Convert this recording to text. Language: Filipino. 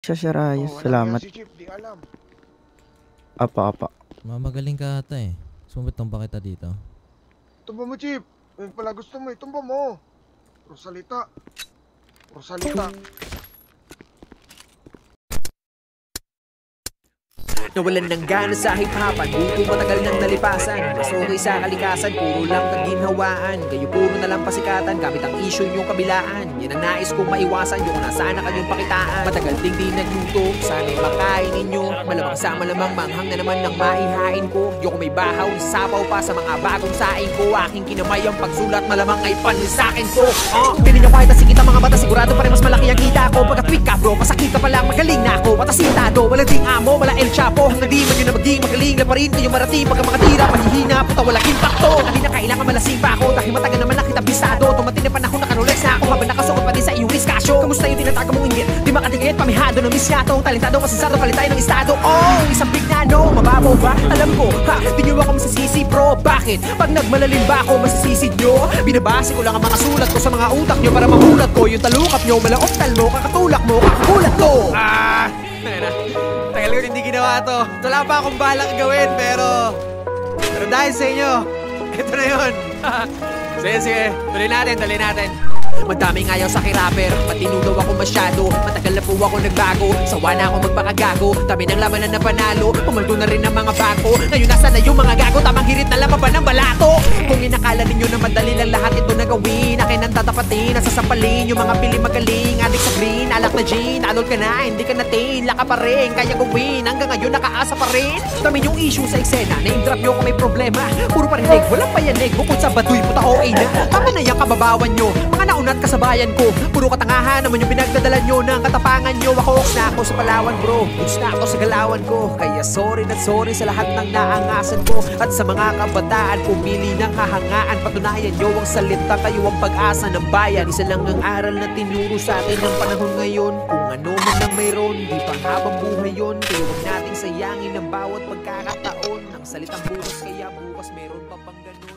Siya si Reyes, Oh, alam yan salamat. si Chief, di alam. Apa. Mamagaling ka ata eh. Sumitong ba kita dito? Tumba mo, Chief. Ayun pala gusto mo, itumba mo. Rosalita. Rosalita. Nawalan ng gana sa hip-hopan, buto matagal nang nalipasan. Mas okay sa kalikasan, puro lang kaginhawaan. Kayo puro na lang pasikatan, gamit ang issue yung kabilaan. Yan ang nais kong maiwasan, yung nasana kanyang pakitaan. Matagal ding di nagluto, sana'y makain ninyo. Malamang sa malamang, manghang na naman ng maihain ko. Yung may bahaw, sapaw pa sa mga bagong saing ko. Aking kinamay ang pagsulat, malamang ay panlisakin ko. Pili nyo kahit nasikita mga bata, sigurado pa rin mas malaki ang kita ko. Pagka-tweak ka bro, masakit ka palang, magaling na ako. Matasintado, wala ding amo, wala El Chapo. Hanggang di man yun na maging magaling, la pa rin kayo marating. Pagka mga tira, panihina, puta walang impacto. Hindi na kailangan malasing pa ako, dahil matagal naman na kita bisado. Tumating na panahon, nakarolex na ako, habang nakasuot pa din sa iyong diskasyo. Kamusta yung tinatago mong inggit? Di makatingit, pamihado ng misyado. Talentado, masasado, kalitay ng estado. Oh, isang big nano, mababaw ba? Alam ko, ha, di nyo ako masisisi bro. Bakit? Pag nagmalalim ba ako, masisisid nyo? Binabase ko lang ang mga sulat ko sa mga utak nyo para mahulat ko. Yung talukap nyo, malaok talmo, kakatulak mo, kakakulat ko. Tagal ko hindi ginawa to. Wala pa akong balak gawin, pero dahil sa inyo, ito na yun. Sige, tuloy natin. Madaming ayaw sa kirapper, matinudaw ako masyado. Matagal na po ako nagbago, sawa na ako magpakagago. Dami ng labanan na panalo, pumaldo na rin ang mga bako. Ngayon nasa na yung mga gago, tamang hirit na lamang ba ng balato? Kung inakala ninyo na madali lang lahat ito na gawin, akin ang tatapatin, nasasampalin yung mga pili magaling. Adik sa green, alak na gin, alol ka na, hindi ka natin, laka pa rin, kaya gawin. Hanggang ngayon nakaasa pa rin. Dami yung issue sa eksena, na-indrap nyo kung may problema. Puro parinig, walang payanig, bukod sa baduy, puta okay na. Tama na yung kababawan nyo, mga naunat kasabayan ko. Puro katangahan naman yung pinagdadala nyo ng katapangan nyo. Ako na ako sa Palawan bro, goods na ako sa galawan ko. Kaya sorry na sorry sa lahat ng naangasan ko. At sa mga kabataan pumili ng hahangaan, patunayan nyo ang salita, kayo ang pag-asa ng bayan. Isa lang ang aral na tinuro sa atin ng panahon ngayon. Kung ano man ang mayroon, di pang habang buhay yun. Kaya huwag nating sayangin ang bawat pagkakataon. Ang salitang bukas, kaya bukas meron pa bang ganun.